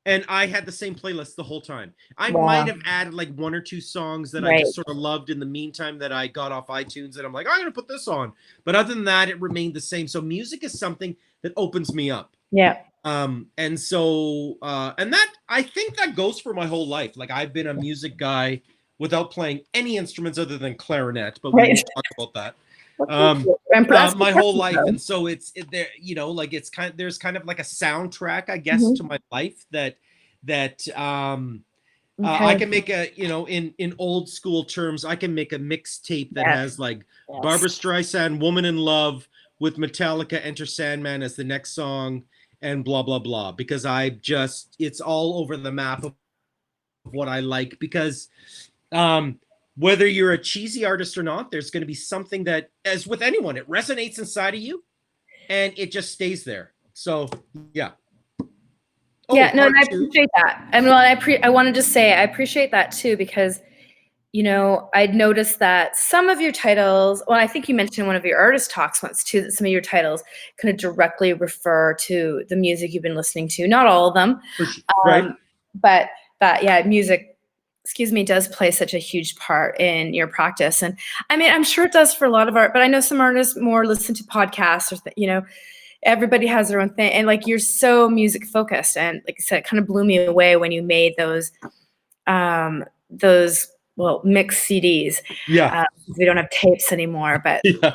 And I had the same playlist the whole time. I might have added like 1 or 2 songs that I just sort of loved in the meantime that I got off iTunes, and I'm like, I'm going to put this on. But other than that, it remained the same. So music is something that opens me up. Yeah. And so, and that, I think that goes for my whole life. Like, I've been a music guy without playing any instruments other than clarinet, but we won't talk about that. My whole life. And so there, you know, like, it's kind of, there's kind of like a soundtrack, I guess, to my life that I can make a, you know, in old school terms, I can make a mixtape that has like Barbra Streisand, Woman in Love, with Metallica, Enter Sandman as the next song, and blah, blah, blah, because it's all over the map of what I like, because whether you're a cheesy artist or not, there's going to be something that, as with anyone, it resonates inside of you and it just stays there. So, yeah. And I appreciate that. I mean, I want to just say I appreciate that too, because, you know, I'd noticed that some of your titles, well, I think you mentioned in one of your artist talks once too, that some of your titles kind of directly refer to the music you've been listening to. Not all of them. Right. But that, music, does play such a huge part in your practice. And I mean, I'm sure it does for a lot of art, but I know some artists more listen to podcasts or, you know, everybody has their own thing. And like, you're so music focused. And like I said, it kind of blew me away when you made those well, mixed CDs. Yeah. We don't have tapes anymore, but Yeah.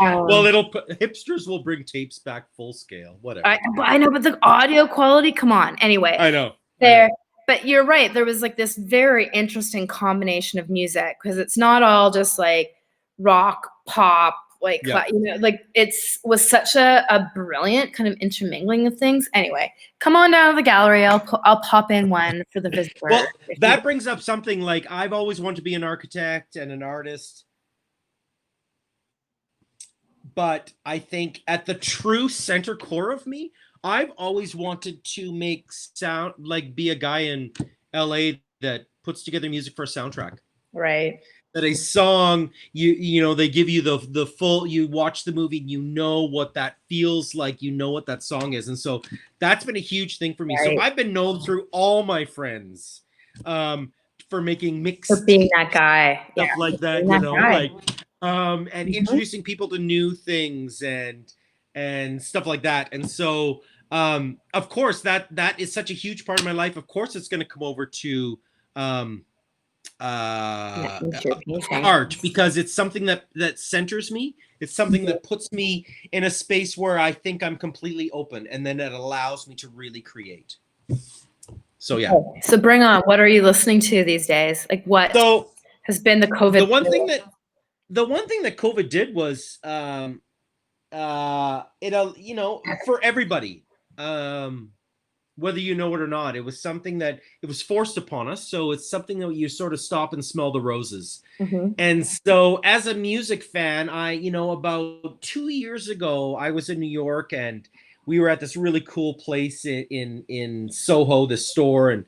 Well, um, hipsters will bring tapes back full scale. Whatever. I know, but the audio quality, come on. Anyway, I know. but you're right. There was like this very interesting combination of music because it's not all just like rock, pop, like, Yeah. like was such a brilliant kind of intermingling of things. Anyway, come on down to the gallery. I'll pop in one for the visitor. Well, that brings up something like I've always wanted to be an architect and an artist. But I think at the true center core of me, I've always wanted to make sound, like be a guy in LA that puts together music for a soundtrack. Right. That a song, you know, they give you the full, you watch the movie, you know what that feels like, you know what that song is. And so that's been a huge thing for me. Right. So I've been known through all my friends for making mixed For being that guy. stuff like that, you know, like and introducing people to new things and stuff like that. And so of course that is such a huge part of my life. Of course it's going to come over to art, because it's something that centers me. It's something that puts me in a space where I think I'm completely open, and then it allows me to really create. So yeah. So bring on, what are you listening to these days? Like what has been the COVID? The one thing that COVID did was it, you know, for everybody, whether you know it or not, it was something that it was forced upon us. So it's something that you sort of stop and smell the roses. And so as a music fan, you know, about 2 years ago, I was in New York and we were at this really cool place in Soho, this store, and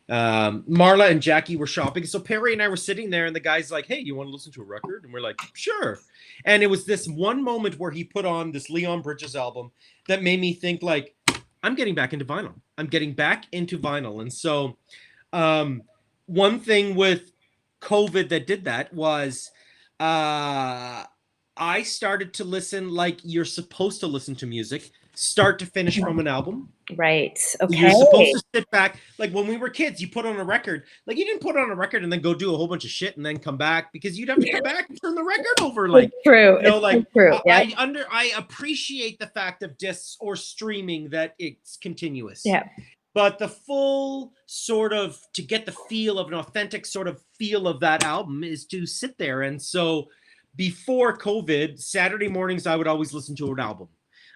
Marla and Jackie were shopping. So Perry and I were sitting there, and the guy's like, "Hey, you want to listen to a record?" And we're like, "Sure." And it was this one moment where he put on this Leon Bridges album that made me think, like, I'm getting back into vinyl. I'm getting back into vinyl. And so one thing with COVID that did that was I started to listen like you're supposed to listen to music, start to finish, from an album. Right. Okay. You're supposed to sit back. Like when we were kids, you put on a record. Like you didn't put on a record and then go do a whole bunch of shit and then come back, because you'd have to come back and turn the record over. Like, true. You know, like true. Yeah. I appreciate the fact of discs or streaming that it's continuous. Yeah. But the full sort of, to get the feel of an authentic sort of feel of that album, is to sit there. And so before COVID, Saturday mornings, I would always listen to an album.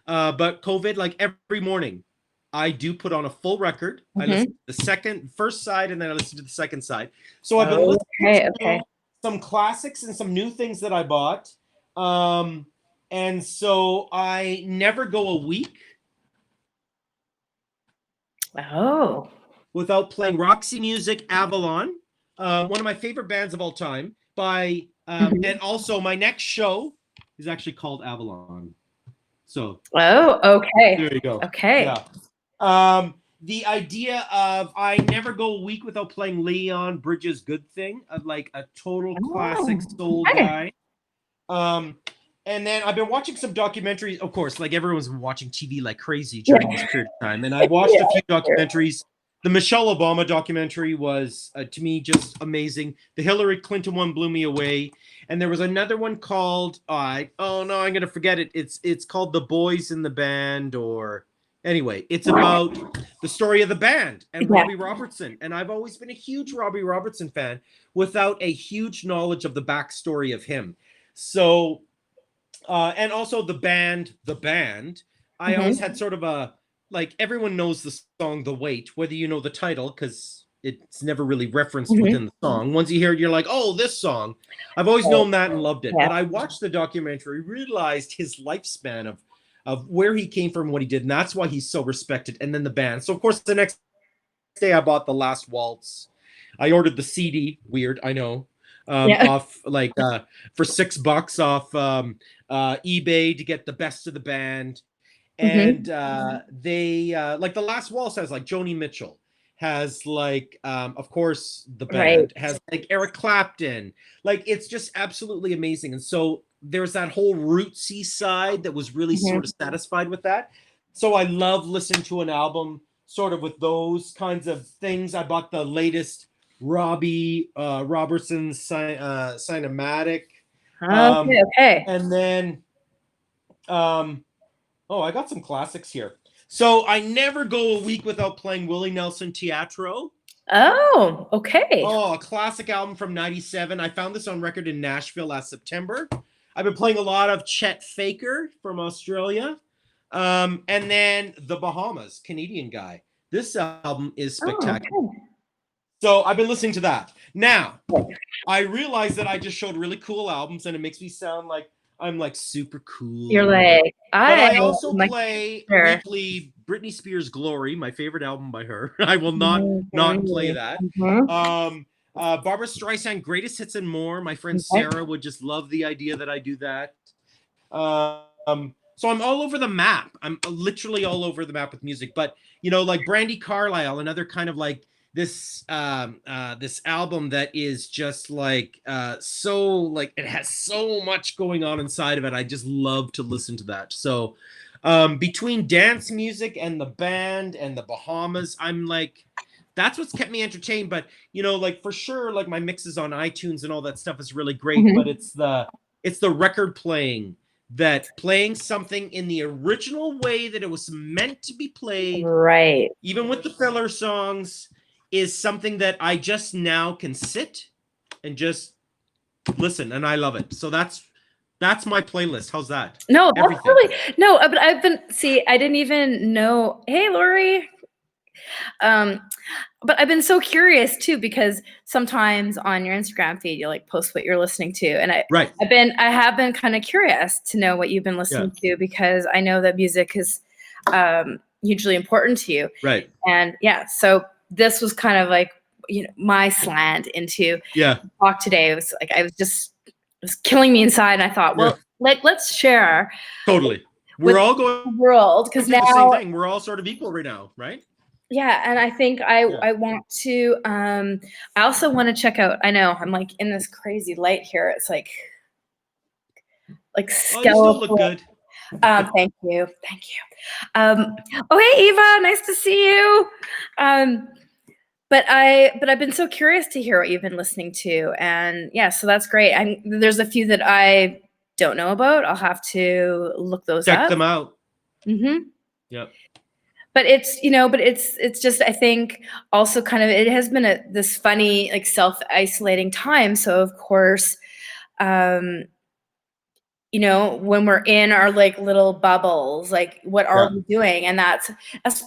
But COVID, like every morning, I do put on a full record. I listen to the first side, and then I listen to the second side. So I've been listening to some classics and some new things that I bought. And so I never go a week without playing Roxy Music, Avalon, one of my favorite bands of all time. And also my next show is actually called Avalon. So okay. There you go. Okay. Yeah. The idea of I never go a week without playing Leon Bridges' Good Thing, like a total classic soul guy. And then I've been watching some documentaries, of course, like everyone's been watching TV like crazy during this period of time. And I watched a few documentaries. The Michelle Obama documentary was, to me, just amazing. The Hillary Clinton one blew me away. And there was another one called, I'm going to forget it. It's called The Boys in the Band, or anyway, it's about the story of the band and Robbie Robertson. And I've always been a huge Robbie Robertson fan without a huge knowledge of the backstory of him. So, and also the band, I always had sort of a, like, everyone knows the song The Wait, whether you know the title, because it's never really referenced within the song. Once you hear it, you're like, oh, this song. I've always known that and loved it. But I watched the documentary, realized his lifespan of where he came from, what he did, and that's why he's so respected. And then the band. So, of course, the next day I bought The Last Waltz. I ordered the CD. Weird, I know. Off, like, for $6 off eBay to get the best of the band. And they like The Last Waltz has like Joni Mitchell, has like of course the band has like Eric Clapton. Like, it's just absolutely amazing. And so there's that whole rootsy side that was really sort of satisfied with that. So I love listening to an album sort of with those kinds of things. I bought the latest Robbie Robertson's Cinematic. Okay, okay. And then, oh, I got some classics here. So I never go a week without playing Willie Nelson Teatro. Oh, okay. Oh, a classic album from '97. I found this on record in Nashville last September. I've been playing a lot of Chet Faker from Australia. And then the Bahamas, Canadian guy. This album is spectacular. Oh, okay. So I've been listening to that. Now, I realize that I just showed really cool albums and it makes me sound like I'm like super cool. You're like, but I also like, play sure. weekly Britney Spears Glory, my favorite album by her. I will not play that. Barbara Streisand Greatest Hits and More. My friend Sarah would just love the idea that I do that. So I'm all over the map. I'm literally all over the map with music. But you know, like Brandy Carlisle, another kind of like this this album that is just like so like it has so much going on inside of it. I just love to listen to that. So between dance music and the band and the Bahamas, I'm like, that's what's kept me entertained. But you know, like for sure, like my mixes on iTunes and all that stuff is really great. But it's the record playing something in the original way that it was meant to be played, right? Even with the filler songs, is something that I just now can sit and just listen, and I love it. So that's my playlist. How's that? No, that's really no. But I didn't even know. Hey, Lori. But I've been so curious too, because sometimes on your Instagram feed you like post what you're listening to, and I have been kind of curious to know what you've been listening to, because I know that music is hugely important to you, right? And so this was kind of like, you know, my slant into talk today. It was like it was killing me inside, and I thought, well, let's share. Totally, we're all going the world, because now the same thing. We're all sort of equal right now, right? Yeah, and I think I want to. I also want to check out. I know I'm like in this crazy light here. It's like skeletal. Oh, you still look good. Thank you. Oh, hey, Eva, nice to see you. But I've been so curious to hear what you've been listening to, and so that's great. There's a few that I don't know about. I'll have to look those up. Check them out. Yep. But it's just, I think also kind of, it has been this funny, like self-isolating time. So of course, you know, when we're in our like little bubbles, like what are we doing? And that's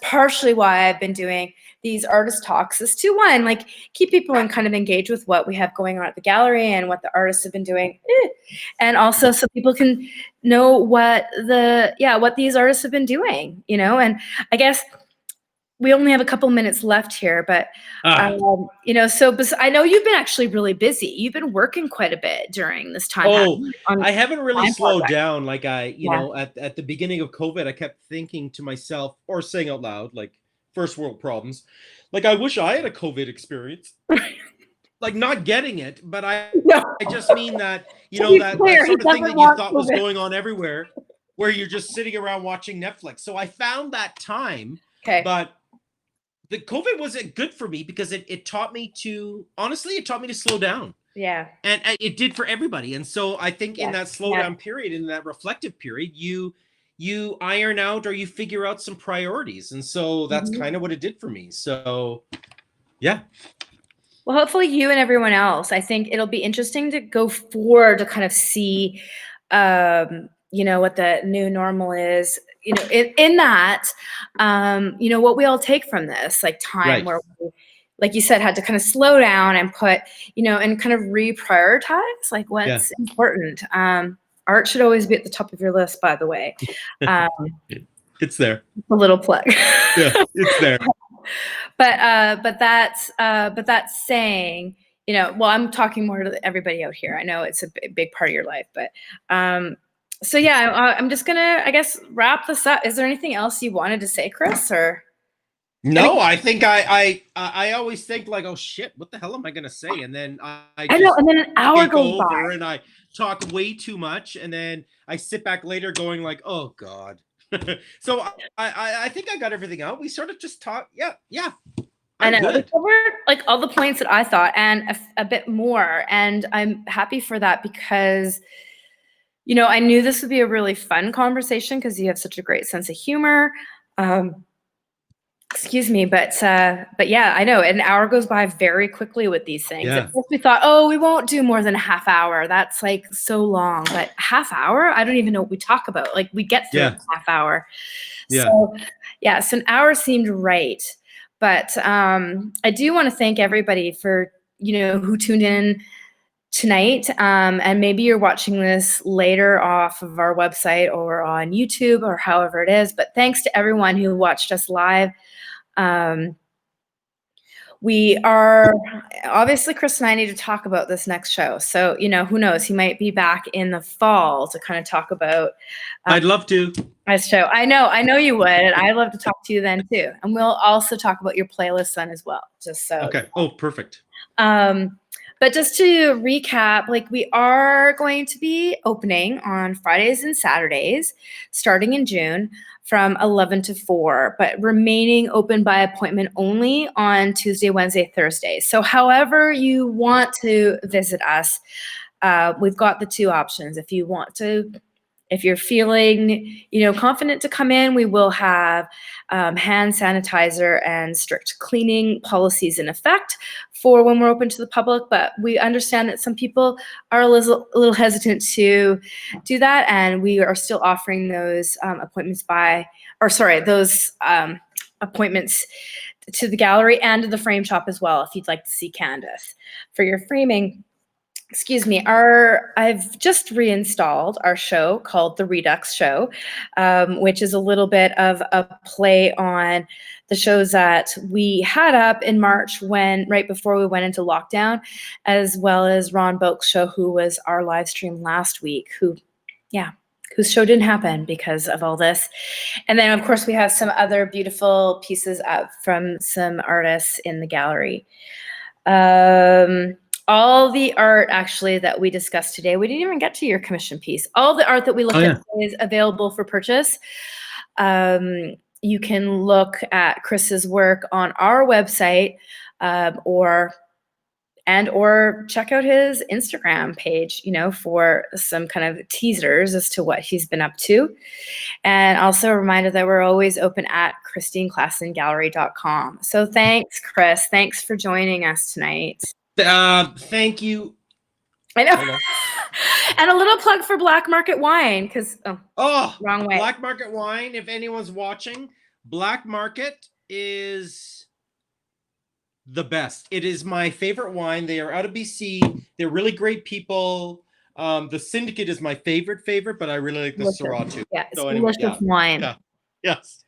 partially why I've been doing these artist talks, is to one, like keep people and kind of engage with what we have going on at the gallery and what the artists have been doing. And also so people can know what these artists have been doing, you know. And I guess we only have a couple minutes left here, but you know, so I know you've been actually really busy. You've been working quite a bit during this time. I haven't really slowed down. Like you know, at the beginning of COVID, I kept thinking to myself, or saying out loud, like first world problems. Like I wish I had a COVID experience. Like not getting it, but I just mean that, you know, that sort of thing that you thought was going on everywhere, where you're just sitting around watching Netflix. So I found that time, but the COVID wasn't good for me, because it taught me to, honestly, it taught me to slow down. Yeah. And it did for everybody. And so I think in that slowdown period, in that reflective period, you iron out, or you figure out some priorities. And so that's kind of what it did for me. So yeah. Well, hopefully you and everyone else, I think it'll be interesting to go forward to kind of see, you know, what the new normal is, you know, in that, you know, what we all take from this, like time where we, like you said, had to kind of slow down and put, you know, and kind of reprioritize like what's important. Art should always be at the top of your list, by the way. It's there. A little plug. It's there. But that's saying, you know, well, I'm talking more to everybody out here. I know it's a big part of your life, but so I'm just gonna, I guess, wrap this up. Is there anything else you wanted to say, Chris? Or no, I think I always think like, oh shit, what the hell am I gonna say? And then I know, and then an hour goes by, and I talk way too much, and then I sit back later going like, oh god. So I think I got everything out. We sort of just talk. Yeah. I know. We Good. covered like all the points that I thought and a bit more. And I'm happy for that because, you know, I knew this would be a really fun conversation because you have such a great sense of humor. Excuse me, but yeah, I know an hour goes by very quickly with these things. Yeah. At first we thought, oh, we won't do more than a half hour. That's like so long, but half hour, I don't even know what we talk about. Like we get through a half hour. Yeah. So yeah, so an hour seemed right. But I do want to thank everybody for, you know, who tuned in tonight. And maybe you're watching this later off of our website or on YouTube or however it is. But thanks to everyone who watched us live. We are obviously Chris and I need to talk about this next show. So, you know, who knows? He might be back in the fall to kind of talk about. I'd love to. This show. I know you would. And I'd love to talk to you then too. And we'll also talk about your playlist then as well. Just so. Okay. Oh, perfect. But just to recap, like we are going to be opening on Fridays and Saturdays starting in June from 11 to 4, but remaining open by appointment only on Tuesday, Wednesday, Thursday. So however you want to visit us, we've got the two options. If you're feeling, you know, confident to come in, we will have hand sanitizer and strict cleaning policies in effect for when we're open to the public. But we understand that some people are a little hesitant to do that, and we are still offering those appointments appointments to the gallery and to the frame shop as well if you'd like to see Candace for your framing. Excuse me, I've just reinstalled our show called The Redux Show, which is a little bit of a play on the shows that we had up in March right before we went into lockdown, as well as Ron Boak's show, who was our live stream last week, whose show didn't happen because of all this. And then, of course, we have some other beautiful pieces up from some artists in the gallery. All the art actually that we discussed today, we didn't even get to your commission piece. All the art that we looked at is available for purchase. You can look at Chris's work on our website or check out his Instagram page, you know, for some kind of teasers as to what he's been up to. And also a reminder that we're always open at christineclassengallery.com. So thanks, Chris. Thanks for joining us tonight. Thank you. I know. And a little plug for Black Market Wine, because wrong way. Black Market Wine, if anyone's watching, Black Market is the best. It is my favorite wine. They are out of BC. They're really great people. The Syndicate is my favorite, but I really like the Syrah too. Yeah, it's delicious wine. Yeah. Yes.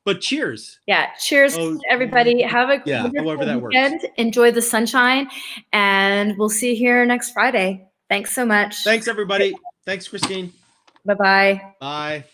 But cheers. Yeah, cheers, everybody. Have a wonderful weekend. Enjoy the sunshine, and we'll see you here next Friday. Thanks so much. Thanks, everybody. Thanks, Christine. Bye-bye. Bye.